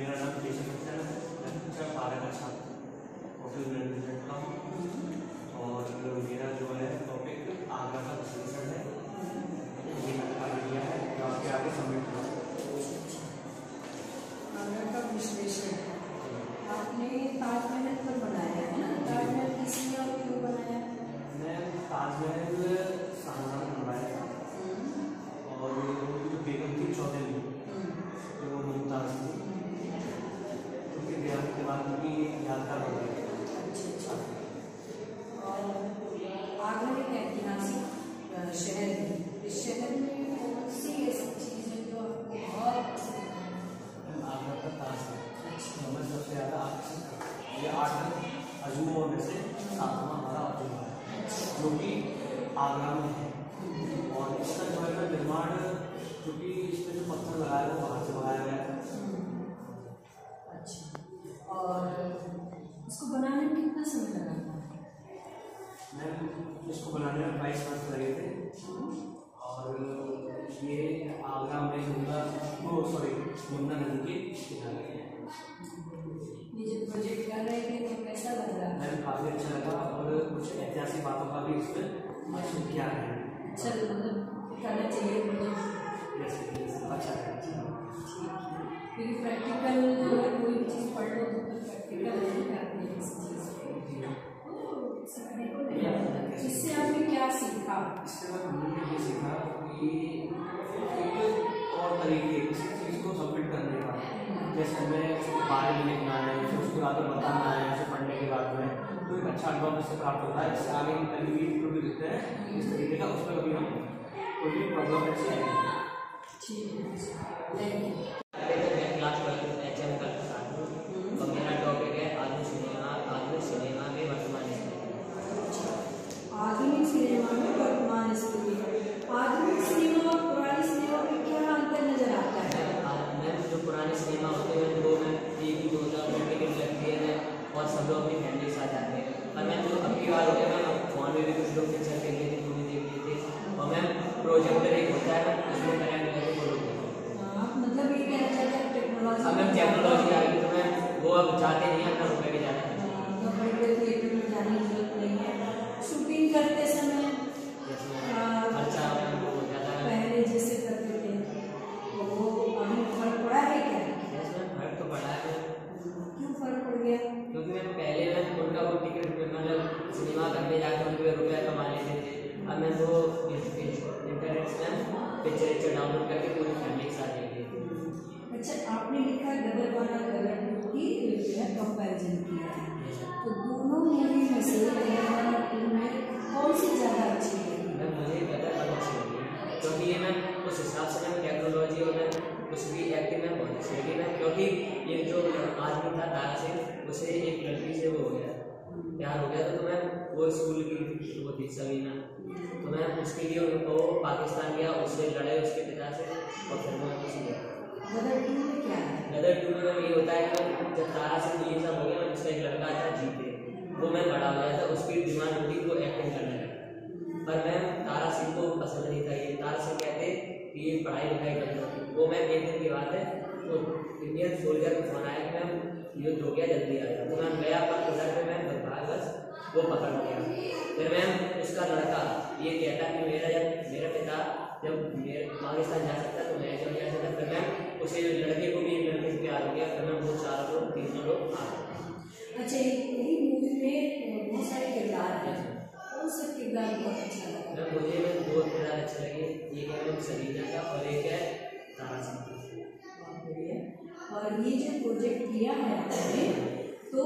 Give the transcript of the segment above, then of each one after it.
मेरा नाम केशव है, मैं कक्षा 12 का छात्र ऑफिस मैनेजमेंट का हूँ और मेरा जो है टॉपिक आगरा का विश्लेषण है। ये मैंने कार्य दिया है जो आपके आगे सबमिट करा। आगरा का विश्लेषण आपने ताजमहल पर बनाया है ना? ताजमहल किसने और क्यों बनाया? मैं ताजमहल शाहजहां ने बनवाया था और जो बेगम थी चौधरी जो वो मुमताज़ थी, उनके देहांत के बाद उनकी यादगार बन गई। और आगरा एक ऐतिहासिक शहर है। इस शहर में कौन सी ऐसी चीज़ है जो आपको बहुत पसंद है? आगरा का ताज है, हमें सबसे ज़्यादा आकर्षित ये 8 अजूबों में से 7वां हमारा अजूबा है जो कि आगरा में है। और इसका जो है निर्माण, क्योंकि इसमें जो पत्थर लगाया है वो बाहर से मंगाया गया था। अच्छा, और इसको बनाने में कितना समय लगा था? मैम इसको बनाने में 22 वर्ष लगे थे और ये आगरा में यमुना नदी के किनारे है। ये जो प्रोजेक्ट कर रहे थे तो कैसा लग रहा है? मैम काफ़ी अच्छा लगा और कुछ ऐतिहासिक बातों का भी इसमें महसूस किया है। अच्छा, मतलब करना चाहिए मुझे। अच्छा है, क्योंकि प्रैक्टिकल जो है कोई भी चीज़ पढ़ लो तो प्रैक्टिकल नहीं करते हैं इस चीज़ को, सीखने को नहीं आता। इससे आपने क्या सीखा? इसके बाद हमने ये सीखा कि एक और तरीके किसी चीज़ को सबमिट करने का, जैसे हमें उसको बारे में लिखना है, उसको आगे बताना है, उसे पढ़ने के बाद में तो एक अच्छा अनुभव इससे प्राप्त होता है। इससे आगे कभी भी जो भी लिखते हैं इस तरीके का, उसमें कभी हम कोई भी प्रॉब्लम ऐसी आएगी। ठीक है, मैं क्लास 12 HM का छात्र हूँ और मेरा टॉपिक है आधुनिक सिनेमा में वर्तमान स्थिति। आधुनिक सिनेमा में वर्तमान स्थिति। आधुनिक सिनेमा और पुरानी सिनेमा में क्या अंतर नजर आता है? मैम जो पुराने सिनेमा होते हैं वो मैम एक ही 2,000 टिकट लगती है और सब लोग अपनी फैमिली के साथ जाते हैं। और मैम जो अब की बार हो गया मैम फोन में भी कुछ लोग पिक्चर देख लेते, मूवी देख लेते और मैम प्रोजेक्टर एक होता है उसमें कनेक्ट करके वो लोग मतलब ये कहना चाहते हैं टेक्नोलॉजी। अब मैम टेक्नोलॉजी आ गई तो मैम वो अब जाते नहीं हैं, अपना रुपये भी जाना है। तो बड़े थिएटर में जाने की जरूरत नहीं है। शूटिंग करते समय खर्चा वो हो जाता है पहले जैसे करते थे तो वो अभी फर्क पड़ा है क्या? फर्क तो पड़ा है। क्यों फर्क पड़ गया? क्योंकि मैं पहले मैं उनका वो टिकट मतलब सिनेमा घर में जाकर उनके रुपया कमा लेते थे। अब मैं वो इंटरनेट से पिक्चर डाउनलोड करके पूरी फैमिली के साथ देख लेते थे। अच्छा, आपने लिखा गदर 1 और गदर 2 की जो है कंपैरिजन किया है, तो दोनों मूवी में से गदर 1 और 2 में कौन सी ज़्यादा अच्छी लगी? मैं मुझे गदर 1 अच्छी लगी क्योंकि ये मैं उस हिसाब से मैं टेक्नोलॉजी और मैं उसकी एक्टिंग में बहुत अच्छी लगी मैम। क्योंकि ये जो आदमी था तारा सिंह, उसे एक लड़की से वो हो गया, प्यार हो गया था। तो मैम वो स्कूल की वो थी समीना, तो मैम उसके लिए उनको पाकिस्तान गया, उससे लड़े उसके पिता से और फिर वो किसी गया। गदर 2 में क्या है? गदर 2 में ये होता है कि जब तारा सिंह ये सब हो गया, उसका एक लड़का था जीते, वो मैं बड़ा हो गया था, उसकी डिमांड होती वो एक्टिंग करने लगा। पर मैम तारा सिंह को पसंद नहीं था ये। तारा सिंह कहते कि ये पढ़ाई लिखाई करना। वो मैम एक दिन की बात है तो इंडियन सोल्जर को फोन आया कि मैम युद्ध हो गया, जल्दी आ जाओ। तो मैम गया पर उधर पे मैम बस वो पकड़ गया। फिर मैम उसका लड़का ये कहता कि मेरा पिता जब पाकिस्तान जा सकता तो मैं जब जा सकता। फिर मैम उसे लड़के को भी एक लड़के से प्यार हो गया। फिर मैम वो 4 लोग 3 लोग आ गए। अच्छा, यही मूवी में बहुत सारे किरदार हैं, कौन सा किरदार बहुत अच्छा लगा? मैम मुझे मैम 2 किरदार अच्छे लगे, एक है मैम सरीना का और एक है तारा सिंह। और ये जो प्रोजेक्ट किया है आपने, तो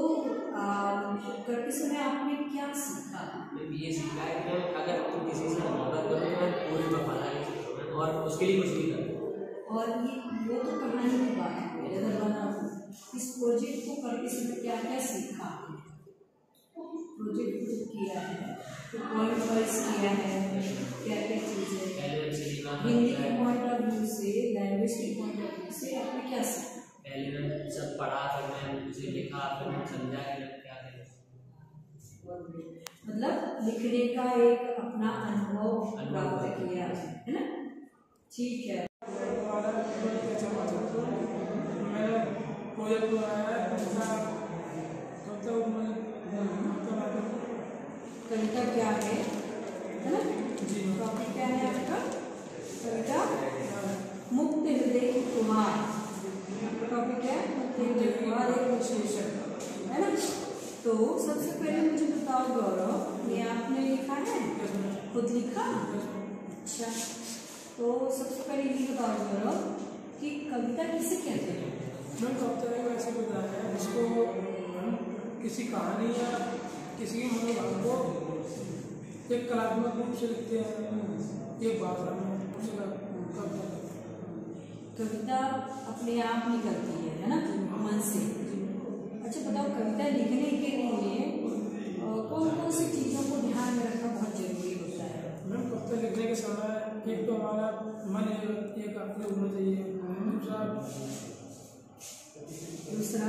करते समय आपने क्या सीखा? मैम ये सीखा है कि मैम अगर तुम किसी से मोहब्बत करो तो मैम पूरी वफादारी से करो मैम और उसके लिए कुछ भी करो। और ये वो तो कहानी की बात है, गदर 1 और 2। इस प्रोजेक्ट को करते समय क्या क्या सीखा? प्रोजेक्ट जो किया है तो पॉइंट वाइज किया है, क्या क्या चीज़ें हिंदी के पॉइंट ऑफ व्यू से, लैंग्वेज के पॉइंट ऑफ व्यू से आपने क्या सीखा? पहले मैंने सब पढ़ा, फिर मैंने उसे लिखा, फिर मैंने समझा कि क्या करें। मतलब लिखने का एक अपना अनुभव प्राप्त किया है ना? ठीक है। प्रोजेक्ट बनाया है कविता कविता क्या है ना? जी टॉपिक क्या है आपका? कविता मुक्त हृदय कुमार। आपका टॉपिक है मुक्त हृदय कुमार, एक विश्लेषण है ना? तो सबसे पहले मुझे बताओ गौरव, ये आपने लिखा है, खुद लिखा? अच्छा, तो सबसे पहले ये बताओ गौरव कि कविता किसे कहते हैं? मैम कविता एक ऐसी विधा है जिसको हम किसी कहानी या किसी मनोभाव को एक कलात्मक रूप से लिखते हैं, एक भाषा में कविता अपने आप निकलती है ना, मन से। अच्छा बताओ, कविता लिखने के लिए कौन कौन सी चीज़ों को ध्यान में रखना बहुत जरूरी होता है? मैम कविता लिखने के समय एक तो हमारा मन एक अपने होना चाहिए, दूसरा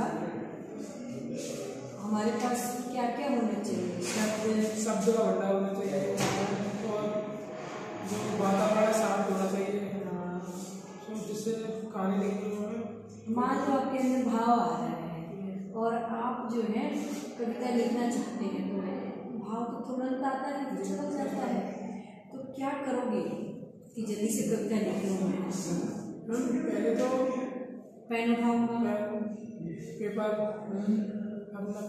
हमारे पास क्या क्या होना चाहिए? शब्द का भंडार होना चाहिए और जो वातावरण शांत होना चाहिए, तो जिससे कहानी लिखने में। मान लो आपके अंदर भाव आ रहा है और आप जो है कविता लिखना चाहते हैं, तो भाव तो तुरंत आता है, तो चल जाता है, तो क्या करोगे कि जल्दी से कविता लिख लूँ मैं? पहले तो पेन उठाऊंगा, पेपर अपना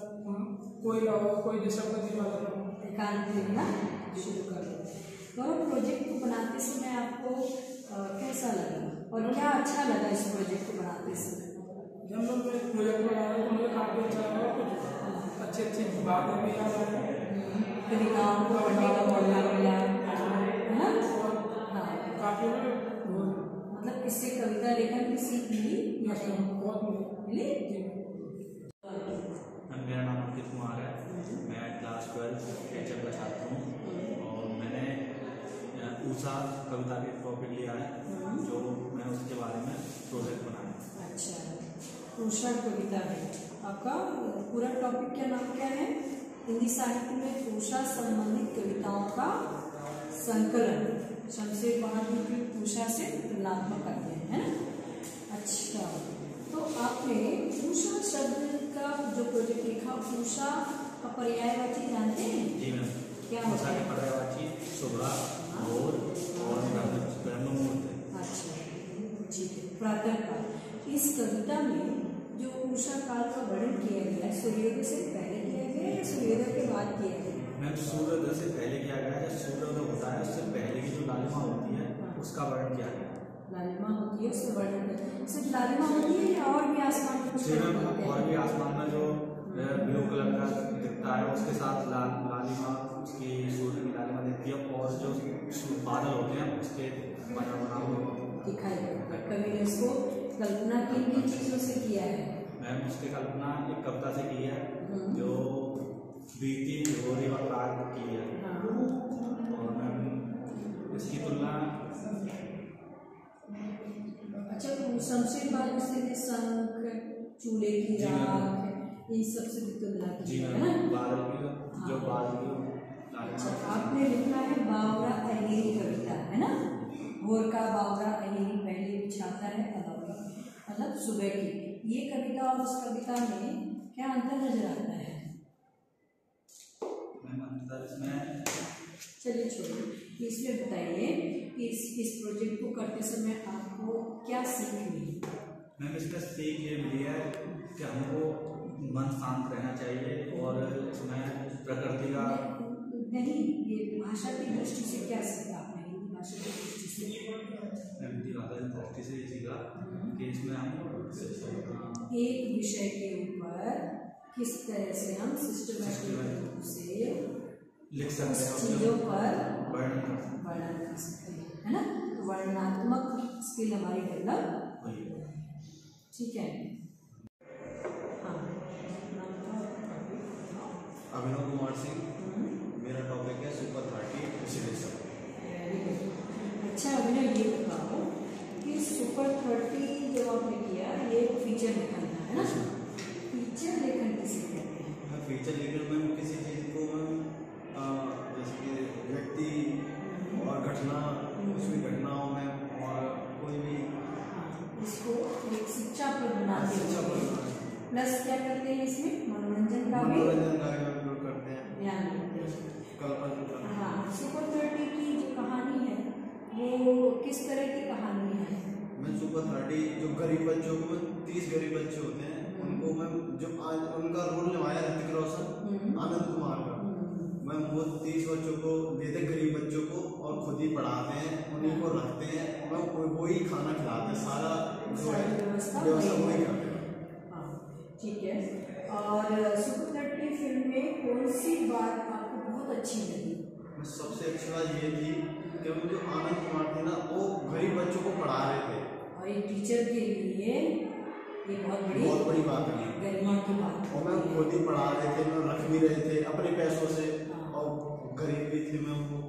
कोई लाओ, कोई दिशा का दिमाग एकांत लिखना शुरू कर दो। और प्रोजेक्ट को बनाते समय आपको कैसा लगा और क्या अच्छा लगा इस प्रोजेक्ट को बनाते समय? जब मैं प्रोजेक्ट बनाया तो मुझे काफ़ी अच्छा लगा, कुछ अच्छी अच्छी बातें भी याद आई, कविताओं को पढ़ने का मौका मिला है ना? हाँ, काफ़ी मतलब इससे कविता लेखन की सीख मिली? बहुत मिली? मेरा नाम अंकित कुमार है, मैं क्लास 12 एचएफ का छात्र हूँ और मैंने ऊषा कविता के टॉपिक लिया है, जो मैं उसके बारे में प्रोजेक्ट बनाया। अच्छा, ऊषा कविता है आपका। पूरा टॉपिक क्या नाम क्या है? हिंदी साहित्य में ऊषा संबंधित कविताओं का संकलन, शमशेर बहादुर की ऊषा से तुलनात्मक करते हैं, है ना? अच्छा, तो आपने ऊषा शब्द का जो प्रोजेक्ट लिखा, ऊषा का पर्यायवाची जानते हैं? जी मैम, क्या ऊषा के पर्यायवाची शुभ्रा और ब्रह्म मुहूर्त है। अच्छा ठीक है, प्रातः काल। इस कविता में जो ऊषा काल का वर्णन किया गया है, सूर्योदय से पहले किया गया है या सूर्योदय के बाद किया गया है? मैम सूर्योदय से पहले किया गया है, सूर्योदय होता है उससे पहले की जो लालिमा होती है उसका वर्णन किया गया है। लालिमा होती है उससे वर्णन, सिर्फ लालिमा होती है या और भी आसमान में कुछ और भी आसमान में जो ब्लू कलर का दिखता है उसके साथ लालिमा, उसकी सूर्य की लालिमा दिखती है और जो बादल होते हैं उसके बना दिखाई देता है। कवि ने इसको कल्पना किन चीजों से किया है? मैम उसकी कल्पना एक कविता से की है जो बीती भोरी वक्त रात की है। और मैम इसकी तुलना अच्छा, शमशेर बहादुर से शंख, चूल्हे की राख, इन सब से भी तुलना की है ना? बादल की जो बादल की। अच्छा, आपने लिखा है बावरा अहेरी कविता, है ना? भोर का बावरा अहेरी पहले बिछाता है मतलब सुबह की। ये कविता और उस कविता में क्या अंतर नजर आता है? चलिए छोड़िए, इसमें बताइए कि इस प्रोजेक्ट को करते समय आपको क्या सीख मिली? मैम इसका सीख ये मिली है कि हमको मन शांत रहना चाहिए और इसमें प्रकृति का नहीं, ये भाषा की दृष्टि से क्या सीखा आपने? हिंदी भाषा की दृष्टि से? हिंदी भाषा की दृष्टि से ये सीखा कि इसमें हम एक विषय के ऊपर किस तरह से हम सिस्टमैटिक रूप से लिख सकते हैं, चीज़ों पर वर्णन कर सकते हैं, है ना? तो वर्णनात्मक स्किल हमारी डेवलप हुई, ठीक है? हाँ, अभिनव कुमार सिंह, मेरा टॉपिक है सुपर 30 विश्लेषण। अच्छा अभिनव, ये बताओ कि सुपर 30 जब आपने किया, ये फीचर लेखन था, है ना? फीचर लेखन किसे कहते हैं? फीचर लेखन में किसी चीज़ को जैसे कि व्यक्ति और घटना, उसकी घटनाओं में और कोई भी इसको एक शिक्षा पर बनाते हैं। प्लस क्या करते हैं इसमें मनोरंजन का भी उपयोग करते हैं, ध्यान रखते हैं। कल्पना। हाँ, सुपर 30 की जो कहानी है वो किस तरह की कहानी है? मैं सुपर 30 जो गरीब बच्चों को 30 गरीब बच्चे होते हैं उनको मैं जो आज उनका रोल निभाया ऋतिक रोशन आनंद कुमार का, मैं वो 30 बच्चों को देते गरीब बच्चों को और खुद ही पढ़ाते हैं, उन्हीं को रखते हैं, मैं वही खाना खिलाते हैं, सारा जो है व्यवस्था वही करते हैं। हाँ, ठीक है। और सुपर 30 फिल्म में कौन सी बात आपको बहुत अच्छी लगी? सबसे अच्छी बात ये थी कि वो जो आनंद कुमार थे ना वो गरीब बच्चों को पढ़ा रहे थे, और एक टीचर के लिए ये बहुत बड़ी बात है, गरिमा की बात। और मैं खुद ही पढ़ा रहे थे, मैं रख भी रहे थे अपने पैसों से, और गरीब भी थे मैं वो।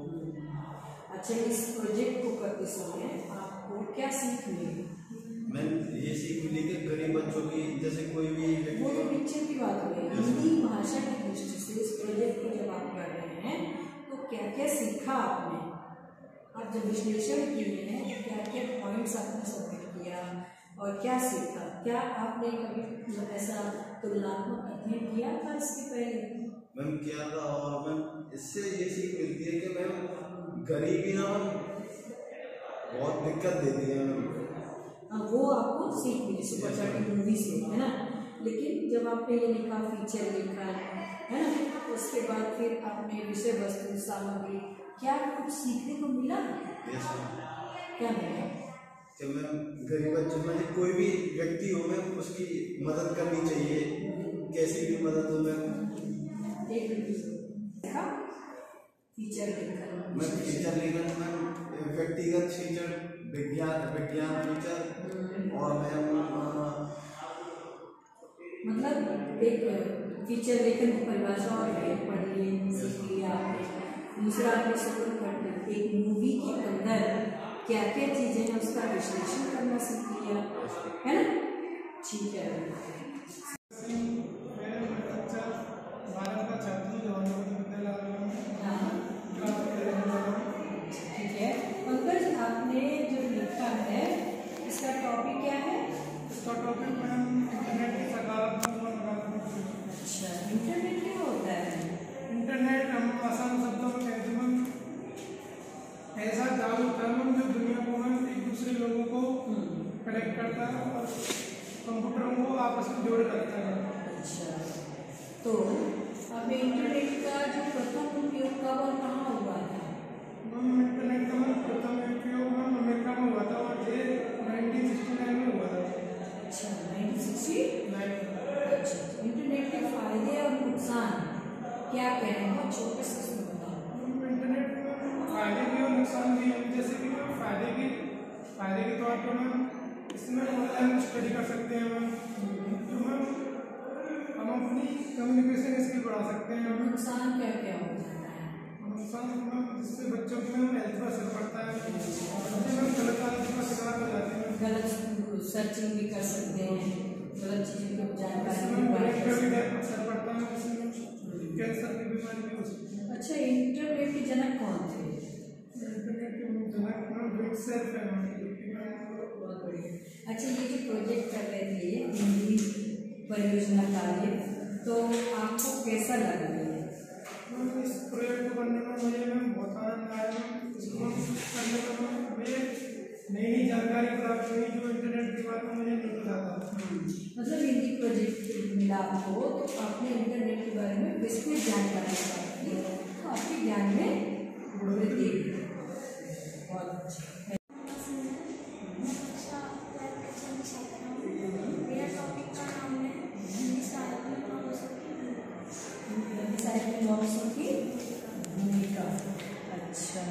अच्छा, इस प्रोजेक्ट को करते समय आपको क्या सीख मिली? मैं ये सीख मिली कि गरीब बच्चों की जैसे कोई भी वो तो पिक्चर की बात हो गई, हिंदी भाषा की दृष्टि से इस प्रोजेक्ट को जब आप कर रहे हैं तो क्या क्या सीखा आपने? आप जब विश्लेषण किए हैं क्या क्या पॉइंट्स आपने सबमिट किया और क्या सीखा? क्या आपने कभी ऐसा तुलनात्मक अध्ययन किया था इसके पहले? मैम किया था, और मैम इससे ये सीख मिलती है कि मैम गरीबी ना बहुत दिक्कत देती है मैम। वो आपको सीख मिली सुपर 30 मूवी से, है ना? लेकिन जब आपने ये लिखा, फीचर लिखा है ना, उसके बाद फिर आपने विषय वस्तु सामग्री क्या कुछ सीखने को मिला? क्या मिला? कि मैं गरीब बच्चों में कोई भी व्यक्ति हो मैं उसकी मदद करनी चाहिए, कैसी भी मदद हो। मैं फीचर लेकर मैं फीचर लेकर मैं व्यक्तिगत फीचर, विज्ञान फीचर, और मैं मतलब एक फीचर लेखन की परिभाषा और पढ़ ली, सीख लिया आपने। दूसरा आपने सुपर 30 एक मूवी के अंदर क्या क्या चीजें हैं उसका विश्लेषण करना सीख लिया, है ना? ठीक है। ठीक है पंकज, आपने जो लिखा है इसका टॉपिक क्या है? इसका टॉपिक मैडम इंटरनेट की सकारात्मक और नकारात्मक। अच्छा, इंटरनेट क्या होता है? इंटरनेट हम आसान शब्दों में कहते हैं ऐसा जाल जो दुनिया को एक दूसरे लोगों को कनेक्ट करता है और कंप्यूटरों को आपस में जोड़ करता है। अच्छा, तो अब इंटरनेट का जो प्रथम उपयोग कब और कहाँ हुआ था? इंटरनेट का प्रथम उपयोग अमेरिका में हुआ था और ये 1969 में हुआ था। अच्छा, 1969। अच्छा, इंटरनेट के फायदे और नुकसान क्या कहें? बहुत छोटे से इसमें बताओ। इंटरनेट में फायदे भी और नुकसान भी है। जैसे कि फायदे के तौर पर मैम इसमें ऑनलाइन स्टडी कर सकते हैं मैम, तो मैम हम अपनी कम्युनिकेशन स्किल बढ़ा सकते हैं। नुकसान क्या क्या हो जाता है? नुकसान मैम जिससे बच्चों की मैम हेल्थ पर असर पड़ता है, बच्चे मैम गलत आदत का शिकार हो जाते हैं, गलत सर्चिंग भी कर सकते हैं, गलत चीज़ों की जानकारी भी असर पड़ता है, कैंसर की बीमारी भी हो सकती है। अच्छा, इंटरनेट के जनक कौन थे? इंटरनेट के जनक मैम सेल्फ है मैम। बहुत बढ़िया। अच्छा, ये जो प्रोजेक्ट कर रहे थे हिंदी परियोजना कार्य, तो आपको कैसा लगा ये? इस प्रोजेक्ट को करने में मुझे मैम बहुत आनंद आया। इसको करने में मुझे नई जानकारी प्राप्त हुई जो इंटरनेट के बारे में मुझे नहीं पता था। मतलब हिंदी प्रोजेक्ट मिला आपको तो आपने इंटरनेट के बारे में विस्तृत जानकारी प्राप्त की, तो आपके ज्ञान में वृद्धि हुई। बहुत अच्छा। मेरा टॉपिक का नाम है हिंदी साहित्य में मौसम की भूमिका। अच्छा,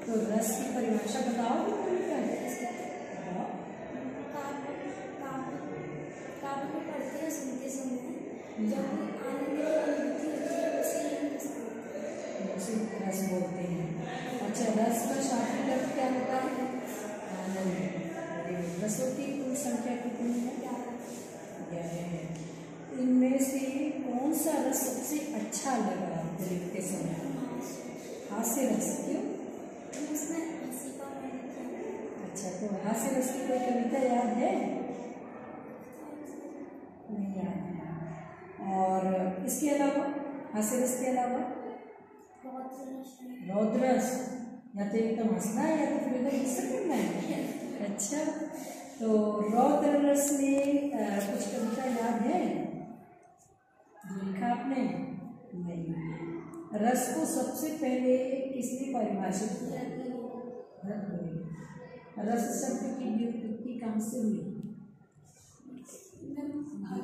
तो रस की परिभाषा बताओ। काव्य में पढ़ते या सुनते समय जब आनंद की अनुभूति होती है उसे रस बोलते हैं। अच्छा, रस का शाब्दिक अर्थ क्या होता है? आनंद। रसों की कुल संख्या कितनी है? 11 है। इनमें से कौन सा रस सबसे अच्छा लगा आपको लिखते समय? हास्य रस। क्यों? उसमें हंसी का वर्णन किया। अच्छा, तो हास्य रस की कोई कविता याद है? नहीं याद है। और इसके अलावा हास्यरस के अलावा रौद्रस, या तो एकदम हंसना है या तो फिर एकदम गुस्सा करना है। अच्छा, तो रौद्रस में कुछ कविता याद है जो लिखा आपने? नहीं। रस को सबसे पहले किसने परिभाषित किया? रस शब्द की व्युत्पत्ति कहाँ से हुई?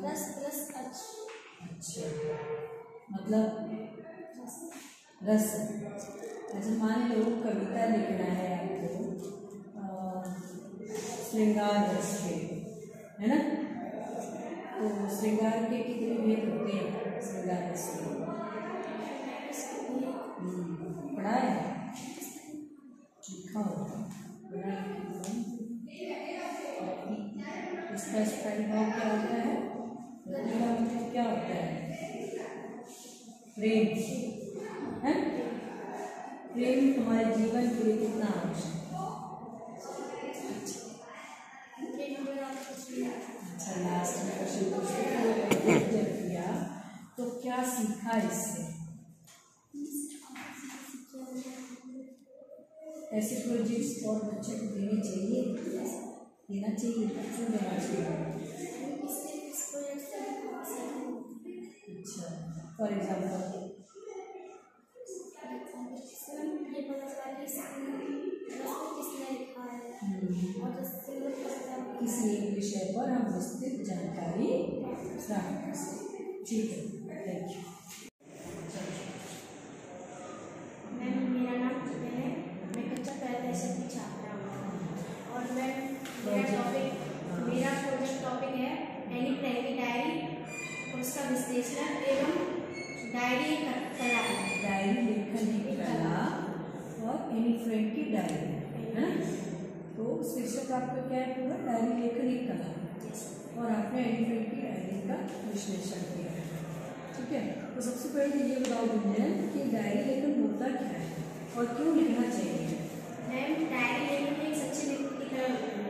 रस प्लस अच्छा, मतलब रस। अच्छा, मान लो कविता लिखना है आपको श्रृंगार रस के, है ना? तो श्रृंगार के कितने भेद होते हैं? श्रृंगार रस के पढ़ा है, लिखा होगा, बना इसका स्पेलिंग क्या होता है? क्या होता है? प्रेम है। प्रेम हमारे जीवन के लिए कितना आवश्यक है? अच्छा, लास्ट में क्वेश्चन जब किया तो क्या सीखा इससे? ऐसे प्रोजेक्ट्स और बच्चे को देने चाहिए, देना चाहिए, क्यों देना चाहिए? अच्छा, फॉर एग्जाम्पल किसी एक विषय पर हम विस्तृत जानकारी प्राप्त कर सकते। ठीक है, थैंक यू। मेरा नाम है, मैं कक्षा पहले से की छात्रा हूँ और मेरा प्रोजेक्ट टॉपिक है एनी फ्रैंक की डायरी, उसका विश्लेषण एवं डायरी कला है। डायरी लेखन की कला और एनी फ्रैंक की डायरी है। तो शीर्षक आपका क्या है? पूरा डायरी लेखन की कला, और आपने एनी फ्रैंक की डायरी का विश्लेषण किया है। ठीक है, तो सबसे पहले ये बताओ मुझे कि डायरी लेखन होता क्या है और क्यों लिखना चाहिए? मैम, डायरी लेखन एक सच्ची व्यक्ति की तरह होती है,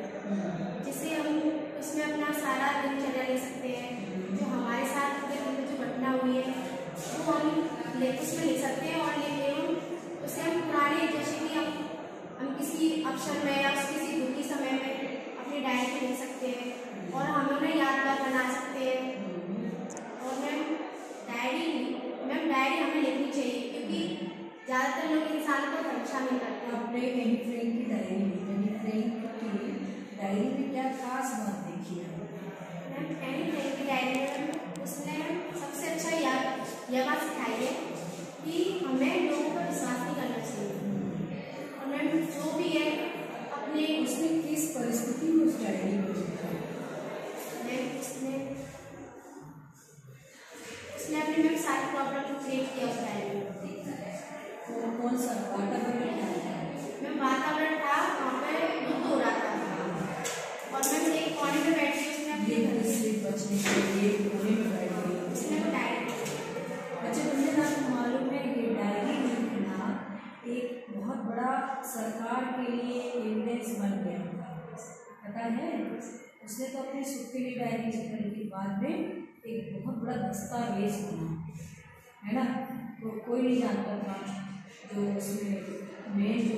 जिससे हम उसमें अपना सारा दिनचर्या ले सकते हैं, जो हमारे साथ जो घटना हुई है वो हम उसमें लिख सकते हैं। और उसे हम पुराने, जैसे कि हम किसी अवसर में या किसी दुखी समय में अपनी डायरी में लिख सकते हैं और हम उन्हें यादगार बना सकते हैं। और मैम डायरी हमें लिखनी चाहिए, क्योंकि ज़्यादातर लोग इंसान को परीक्षा नहीं करते। आपने एनी फ्रैंक की डायरी की डायरी में क्या खास बात देखी है? मैम, एनी फ्रैंक की डायरी में उसने सबसे अच्छा यह बात सिखाई है कि हमें लोगों पर विश्वास नहीं करना चाहिए। और मैम, जो भी है अपने उसने किस परिस्थिति में उस डायरी में लिखा? मैम, उसने अपने में सारी प्रॉब्लम को क्रिएट किया उस डायरी में। तो कौन सा वातावरण था? मैम, वातावरण था, वहाँ पे युद्ध हो रहा था और मैम एक कोने में बैठ के उसने अपने घर से बचने के लिए कोने में बैठ गई, उसने वो डायरी। अच्छा, मुझे ना मालूम है ये डायरी लिखना एक बहुत बड़ा सरकार के लिए एविडेंस बन गया था, पता है? उसने तो अपने सुख के लिए डायरी लिखने के बाद में एक बहुत बड़ा दस्तावेज बना, है ना? तो कोई नहीं जानता था, जो उसमें मेन जो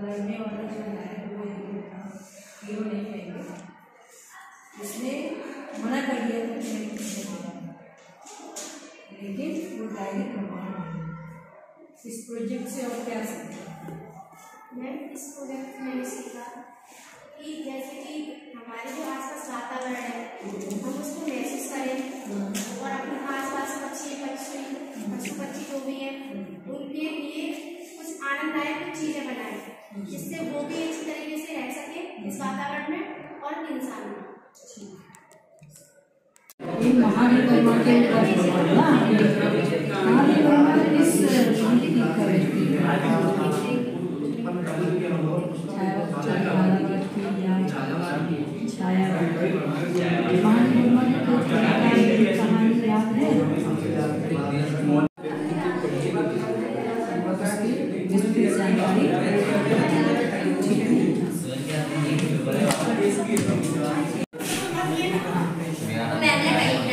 लड़ने वाला जो है वो था, हीरो नहीं कहेंगे, उसने मना कर दिया था कि नहीं लिखना, लेकिन वो डायरी प्रमाण है। इस प्रोजेक्ट से और क्या सीखा? मैम, इस प्रोजेक्ट में मैंने सीखा कि जैसे कि हमारे जो आसपास वातावरण है हम उसको महसूस करें और अपने आसपास पशु पक्षी जो भी है उनके लिए कुछ आनंददायक चीज़ें बनाएं, जिससे वो भी अच्छी तरीके से रह सके इस वातावरण में और इंसान में। ये महावीर वर्मा के महावीर वर्मा इस छाया कहानी याद है? जानकारी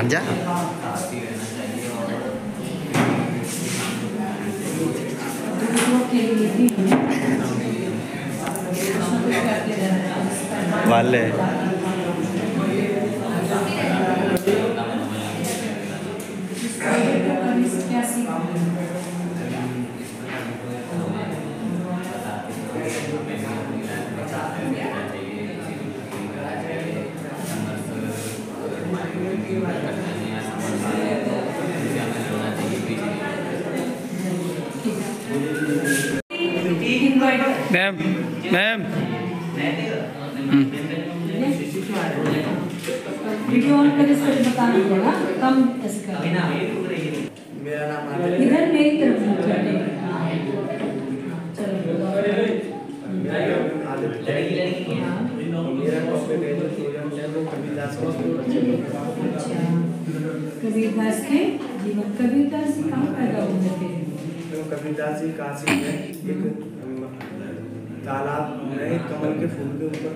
भांजा वाले क्या सीखा? मैम मैम वीडियो ऑन करके सर बताना पड़ेगा कम ऐसे कर मेरा नाम इधर मेरी तरफ चलो मेरा टॉपिक है जो कबीरदास के जीवन कबीरदास के जीवन कबीरदास जी कहाँ पैदा हुए थे? तो कबीरदास जी काशी में एक तालाब में कमल के फूल के ऊपर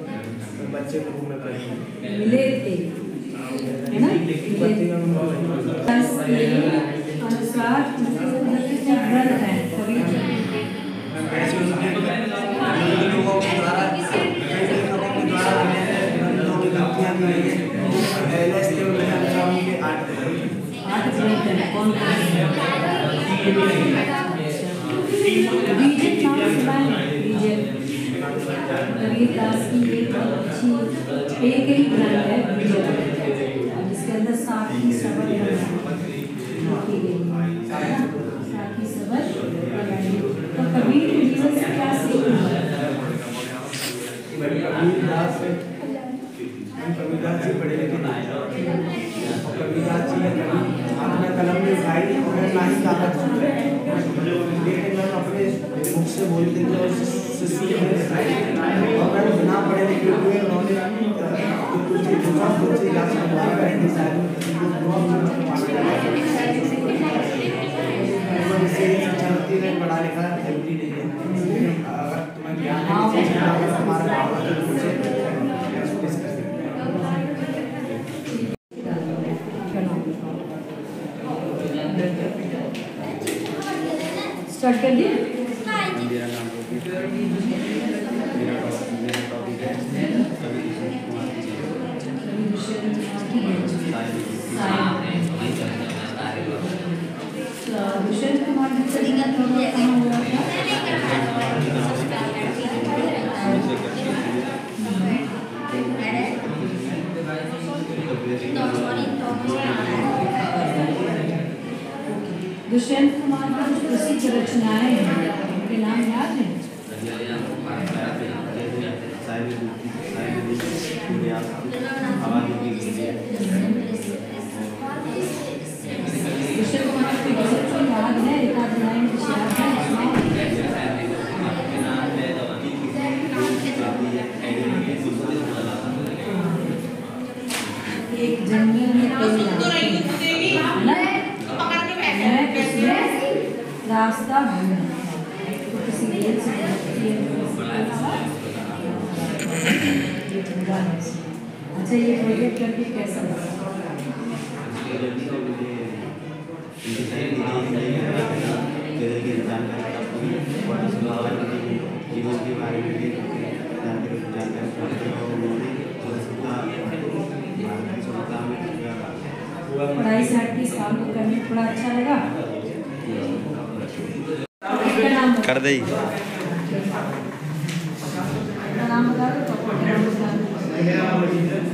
बच्चे के रूप में पड़े मिले थे, है ना? कबीरदास के अनुसार ग्रंथ है कबीर आठ ग्रंथ हैं। कौन कबीरदास की एक अच्छी एक ही ग्रंथ है जिसके अंदर साखी सबल लिखी गई साखी सबल। तो कबीर के जीवन से क्या सीख कबीरदास जी पढ़े लिखे और कबीरदास जी ने अपना कलम में उठाई और ना ही कागज लेकिन मैं अपने मुख से बोलते थे और मैं बिना पढ़े लिखे हुए उन्होंने कुछ इलाज पढ़ा लिखा जरूरी नहीं है अगर तुम्हें ज्ञान हमारा स्टार्ट कर दिया? मेरा नाम मेरा टॉपिक है दुष्यंत कुमार जी का जन्म कहाँ हुआ था? दुष्यंत कुमार का जो प्रसिद्ध रचनाएं हैं उनके नाम याद हैं? दुष्यंत कुमार की गजल को याद है? एक आध लाइन कुछ याद है? एक जंगल में रास्ता भूला तो किसी रेल से अच्छा ये प्रोजेक्ट करके कैसा लगा? जीवन के बारे में जानकारी प्राप्त पढ़ाई से हटके इस काम को करने थोड़ा अच्छा लगा? कर दे नाम बता दो जीवन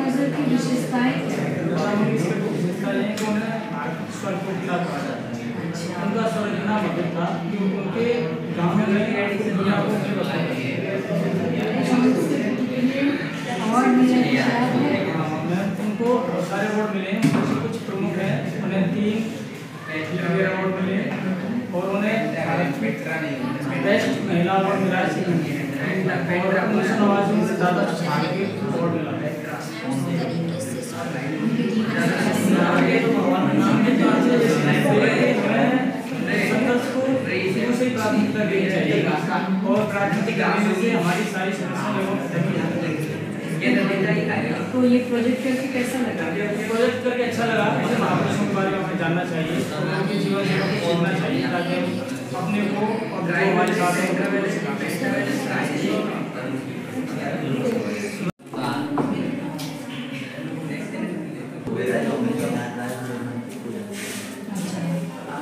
से की विशेषताएं उनका स्वर इतना मधुर था कि उनके गाँव में दुनिया को अवार्ड मिले उनको सारे अवार्ड मिले कुछ प्रमुख हैं उन्हें 3 अवार्ड मिले और उन्हें बेस्ट महिला अवार्ड मिला और 1989 में ज़्यादा अवार्ड मिला संघर्ष को शुरू से प्राथमिकता देनी चाहिए और राजनीति करने से हमारी सारी समस्याएं लोगों तक तो ये प्रोजेक्ट करके कैसा लगा? प्रोजेक्ट करके अच्छा लगा। ऐसे महापुरुषों के बारे में हमें जानना चाहिए और उनके जीवन को सीखना चाहिए ताकि अपने को और जो हमारे साथ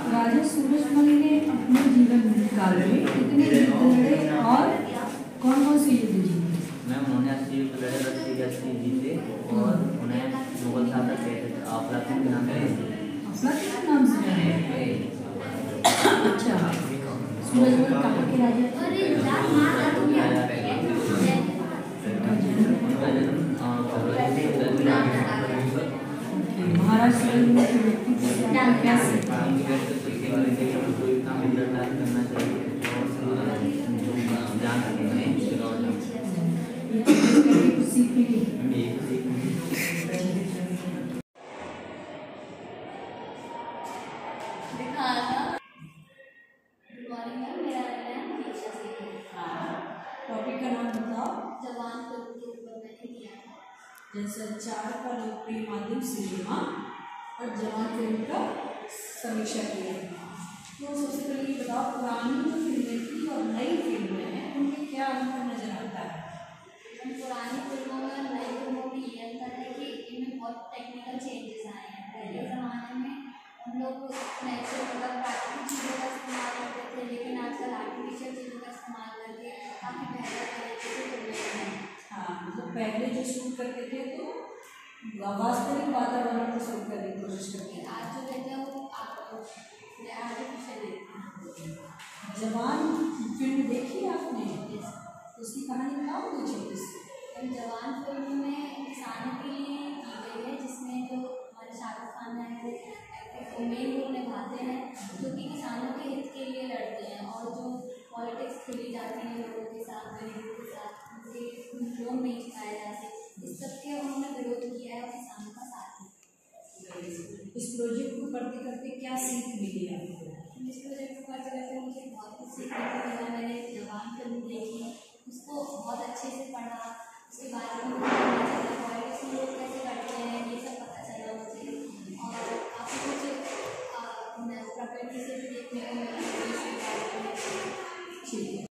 राजा सूरजमल ने अपने जीवन काल में कितने युद्ध लड़े और कौन कौन से युद्ध जीते? मैम उन्होंने 80 युद्ध लड़े, 80 जीते और उन्हें मुगल शासक कहते थे, अफलातून के नाम से। अफलातून के नाम से? अच्छा, सूरजमल कहाँ के राजा थे? महाराष्ट्र में कैसे करना चाहिए जान टॉपिक का नाम बताओ। जवान फिल्म के ऊपर मैंने किया था। जनसंचार का लोकप्रिय माध्यम सिनेमा और जवान फिल्म का समीक्षा किया। तो सबसे पहले ये बताओ, पुरानी जो फिल्में थी और नई फिल्में हैं उनमें क्या अंतर नजर आता है? पुरानी फिल्मों में और नई फिल्मों में ये अंतर है कि इनमें बहुत टेक्निकल चेंजेस आए हैं। पहले ज़माने में हम लोग नेचुरल मतलब प्राकृतिक चीज़ों का इस्तेमाल करते थे, लेकिन आजकल आर्टिफिशियल चीज़ों का इस्तेमाल करके काफ़ी बेहतर तरीके से फिल्में बनाई। हाँ, मतलब पहले जो शूट करते थे तो वास्तविक वातावरण को शूट करने की कोशिश करते थे। आज जो रहते हैं वो आर्टिफिशियल देखते हैं। जवान फिल्म देखी आपने? उसकी कहानी बताओ मुझे। जवान फिल्म में किसानों के लिए की गई है, जिसमें जो हमारे शाहरुख खान है वो मेन रोल निभाते हैं, जो कि किसानों के हित के लिए लड़ते हैं और जो पॉलिटिक्स खेली जाती है लोगों के साथ, गरीबों के साथ, उनके लोन नहीं चुकाए जाते, इस सब के उन्होंने विरोध किया है और किसानों का साथ दिया। इस प्रोजेक्ट को करते करते क्या सीख मिली आपको? इस प्रोजेक्ट को करते करते मुझे बहुत कुछ सीखने को मिला। मैंने जवान फिल्म देखी, उसको बहुत अच्छे से पढ़ा, उसके बारे में मुझे पता चला पॉलिटिक्स में लोग कैसे करते हैं, ये सब पता चला मुझे। और काफ़ी कुछ प्रकृति से भी देखने को मिला